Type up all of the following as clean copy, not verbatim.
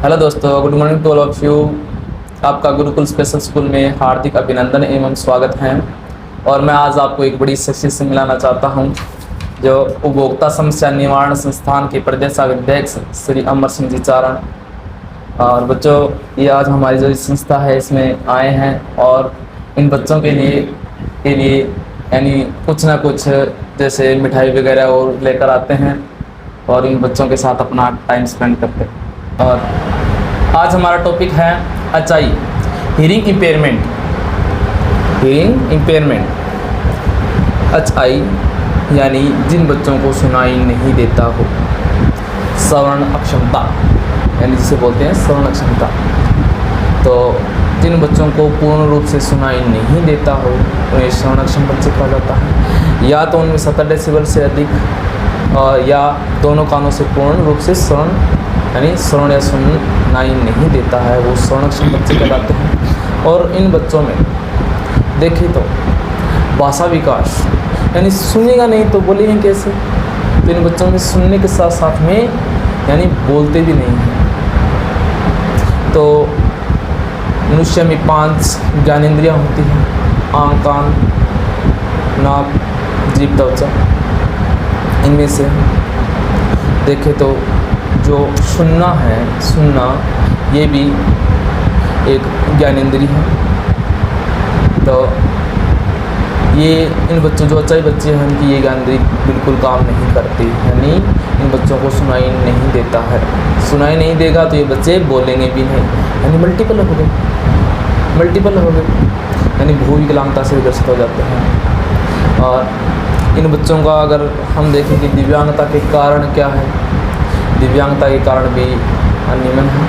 Hello दोस्तों, good morning to all of you. आपका Gurukul special school में हार्दिक अभिनंदन एवं स्वागत है। और मैं आज आपको एक बड़ी शख्सियत से मिलाना चाहता हूं, जो उपभोक्ता समस्या निवारण संस्थान के प्रदेशाध्यक्ष श्री अमर सिंह जी चारण। और बच्चों, ये आज हमारी जो संस्था है इसमें आए हैं और इन बच्चों के लिए यानी कुछ ना कुछ जैसे मिठाई वगैरह और लेकर आते हैं और इन बच्चों के साथ अपना टाइम स्पेंड करते हैं। और आज हमारा टॉपिक है अचाई, हियरिंग इम्पेयरमेंट। हियरिंग इम्पेयरमेंट अचाई यानी जिन बच्चों को सुनाई नहीं देता हो, श्रवण अक्षमता यानी जिसे बोलते हैं श्रवण अक्षमता। तो जिन बच्चों को पूर्ण रूप से सुनाई नहीं देता हो उन्हें श्रवण अक्षम बच्चे कहा जाता है। या तो उनमें 70 डेसिबल से अधिक और या दोनों कानों से पूर्ण रूप से श्रवण यानी श्रवण या सुनाई नहीं देता है, वो श्रवण अक्षम बच्चे कहलाते हैं। और इन बच्चों में देखें तो भाषा विकास यानी सुनेगा नहीं तो बोलेंगे कैसे, तो इन बच्चों में सुनने के साथ साथ में यानी बोलते भी नहीं हैं। तो मनुष्य में 5 ज्ञानेंद्रियाँ होती हैं, आँख, कान, नाक, जीभ, त्वचा। इनमें से देखें तो जो सुनना है, सुनना ये भी एक ज्ञानेंद्रिय है। तो ये इन बच्चों जो अचाई बच्चे हैं उनकी ये ज्ञानेंद्रिय बिल्कुल काम नहीं करती, यानी इन बच्चों को सुनाई नहीं देता है। सुनाई नहीं देगा तो ये बच्चे बोलेंगे भी नहीं, यानी मल्टीपल हो गए यानी भूविकलांगता से ग्रस्त हो जाते हैं। और इन बच्चों का अगर हम देखें कि दिव्यांगता के कारण क्या है, दिव्यांगता के कारण भी अनियमन है,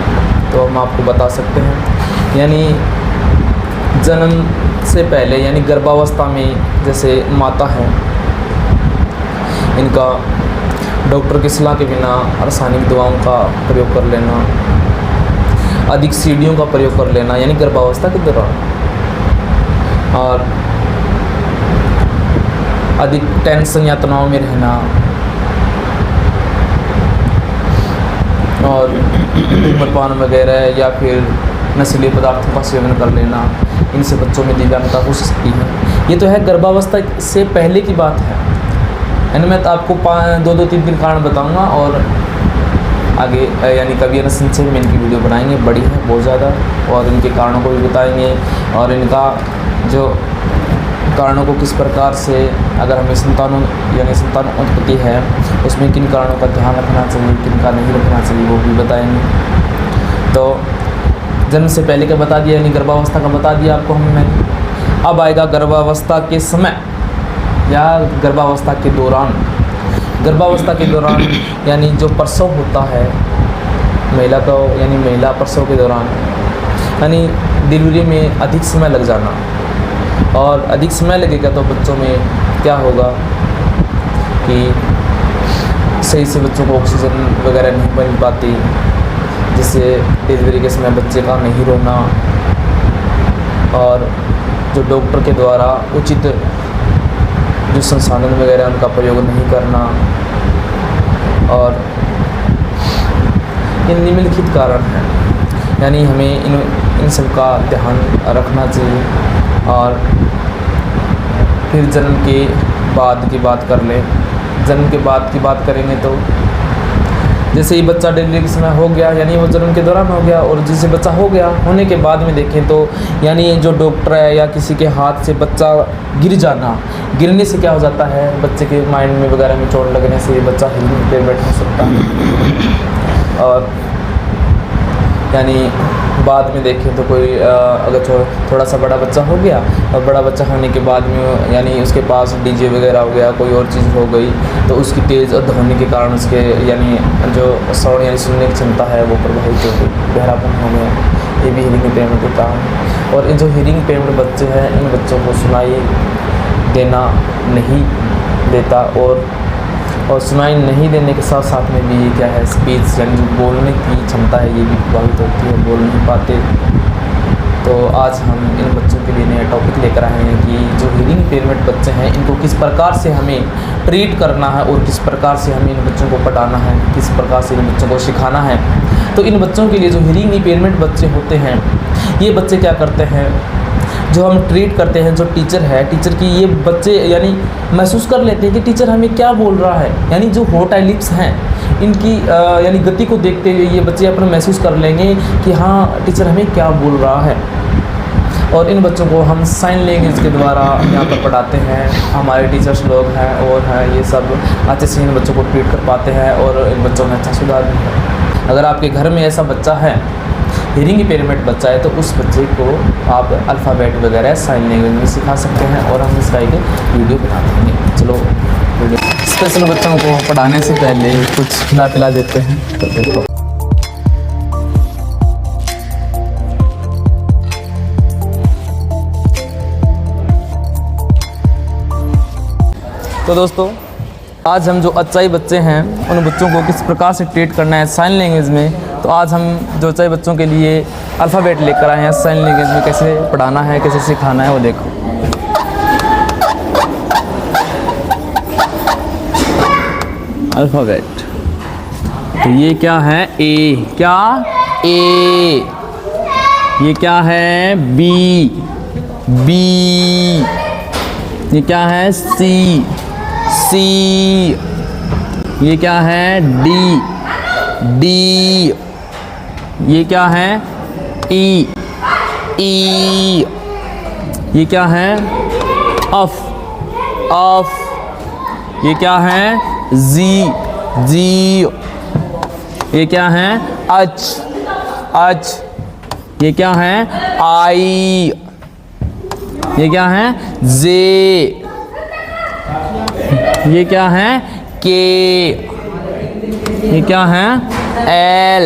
तो हम आपको बता सकते हैं। यानी जन्म से पहले यानी गर्भावस्था में जैसे माता है, इनका डॉक्टर की सलाह के बिना रासायनिक दवाओं का प्रयोग कर लेना, अधिक सीढ़ियों का प्रयोग कर लेना यानी गर्भावस्था के दौरान, और अधिक टेंशन या तनाव में रहना, और धूम्रपान वगैरह या फिर नशीले पदार्थों का सेवन कर लेना, इनसे बच्चों में दिव्यांगता हो सकती है। ये तो है गर्भावस्था से पहले की बात है। यानी मैं तो आपको 2-3 कारण बताऊंगा और आगे यानी कभी संक्षेप में इनकी वीडियो बनाएंगे, बड़ी है बहुत ज़्यादा, और इनके कारणों को भी बताएंगे और इनका जो कारणों को किस प्रकार से अगर हमें संतान उत्पत्ति है उसमें किन कारणों का ध्यान रखना चाहिए, किन का नहीं रखना चाहिए, वो भी बताएंगे। तो जन्म से पहले का बता दिया, यानी गर्भावस्था का बता दिया आपको हमने। अब आएगा गर्भावस्था के समय या गर्भावस्था के दौरान। गर्भावस्था के दौरान यानी जो प्रसव होता है महिला का, यानी महिला प्रसव के दौरान यानी डिलीवरी में अधिक समय लग जाना, और अधिक समय लगेगा तो बच्चों में क्या होगा कि सही से बच्चों को ऑक्सीजन वगैरह नहीं मिल पाती, जिससे डिलीवरी के समय बच्चे का नहीं रोना, और जो डॉक्टर के द्वारा उचित जो संसाधन वगैरह उनका प्रयोग नहीं करना, और ये निम्नलिखित कारण हैं। यानी हमें इन सब का ध्यान रखना चाहिए। और फिर जन्म के बाद की बात कर लें। जन्म के बाद की बात करेंगे तो जैसे ही बच्चा डिलीवरी के समय हो गया यानी वो जन्म के दौरान हो गया, और जैसे बच्चा हो गया होने के बाद में देखें तो यानी जो डॉक्टर है या किसी के हाथ से बच्चा गिर जाना, गिरने से क्या हो जाता है, बच्चे के माइंड में वगैरह में चोट लगने से बच्चा हिलने पे बैठ नहीं सकता है। और यानी बाद में देखें तो कोई अगर थोड़ा सा बड़ा बच्चा हो गया, और बड़ा बच्चा होने के बाद में यानी उसके पास डीजे वगैरह हो गया, कोई और चीज़ हो गई, तो उसकी तेज़ ध्वनि के कारण उसके यानी जो श्रवण यानी सुनने की क्षमता है वो प्रभावित हो गई, बहरापन हो गया। ये भी हियरिंग इम्पेयरमेंट के कारण है। और इन जो हियरिंग इम्पेयरमेंट बच्चे हैं इन बच्चों को सुनाई देना नहीं देता, और सुनाई नहीं देने के साथ साथ में भी ये क्या है, स्पीच यानी जो बोलने की क्षमता है ये भी प्रभावित होती है, बोल नहीं पाते। तो आज हम इन बच्चों के लिए नया टॉपिक लेकर आए हैं कि जो हियरिंग इम्पेयरमेंट बच्चे हैं इनको किस प्रकार से हमें ट्रीट करना है और किस प्रकार से हमें इन बच्चों को पढ़ाना है, किस प्रकार से इन बच्चों को सिखाना है तो इन बच्चों के लिए जो हीयरिंग इम्पेयरमेंट बच्चे होते हैं, ये बच्चे क्या करते हैं, जो हम ट्रीट करते हैं, जो टीचर है, टीचर की ये बच्चे यानी महसूस कर लेते हैं कि टीचर हमें क्या बोल रहा है, यानी जो होट आई लिप्स हैं इनकी यानी गति को देखते हुए ये बच्चे अपना महसूस कर लेंगे कि हाँ टीचर हमें क्या बोल रहा है। और इन बच्चों को हम साइन लैंग्वेज के द्वारा यहाँ पर पढ़ाते हैं, हमारे टीचर्स लोग हैं और हैं ये सब अच्छे से इन बच्चों को ट्रीट कर पाते हैं और इन बच्चों में अच्छा सुधार भी है। अगर आपके घर में ऐसा बच्चा है, हीयरिंग इम्पेयरमेंट बच्चा है, तो उस बच्चे को आप अल्फ़ाबेट वगैरह साइन लैंग्वेज में सिखा सकते हैं और हम इसका एक वीडियो बना देंगे। चलो वीडियो स्पेशल बच्चों को पढ़ाने से पहले कुछ खिला पिला देते हैं। तो देखो तो दोस्तों, आज हम जो अच्छाई बच्चे हैं उन बच्चों को किस प्रकार से ट्रीट करना है साइन लैंग्वेज में, तो आज हम जो अच्छाई बच्चों के लिए अल्फ़ाबेट लेकर आए हैं। साइन लैंग्वेज में कैसे पढ़ाना है, कैसे सिखाना है वो देखो। अल्फ़ाबेट, तो ये क्या है, ए, क्या ए, ये क्या है, बी, बी, ये क्या है, सी, सी, ये क्या है, डी, डी, ये क्या है, ई, ई, ये क्या है, अफ, अफ, ये क्या है, जी, जी, ये क्या है, अच, अच, ये क्या है, आई, ये क्या है, जे, ये क्या है, के, ये क्या है, एल,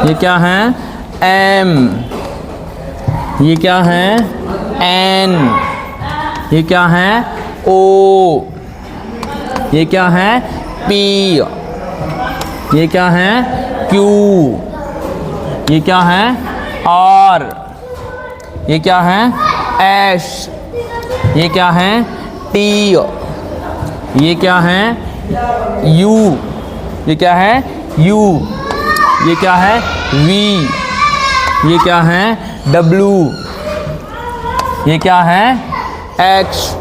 ये क्या है, एम, ये क्या है, एन, ये क्या है, ओ, ये क्या है, पी, ये क्या है, क्यू, ये क्या है, आर, ये क्या है, एश, ये क्या है, टी, ये क्या है, यू, ये क्या है, यू, ये क्या है, वी, ये क्या है, डब्लू, ये क्या है, एक्स,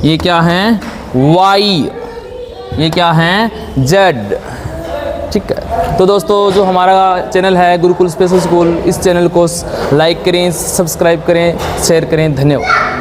ये क्या है, वाई, ये क्या है, जेड। ठीक है, तो दोस्तों जो हमारा चैनल है गुरुकुल स्पेशल स्कूल, इस चैनल को लाइक करें, सब्सक्राइब करें, शेयर करें। धन्यवाद।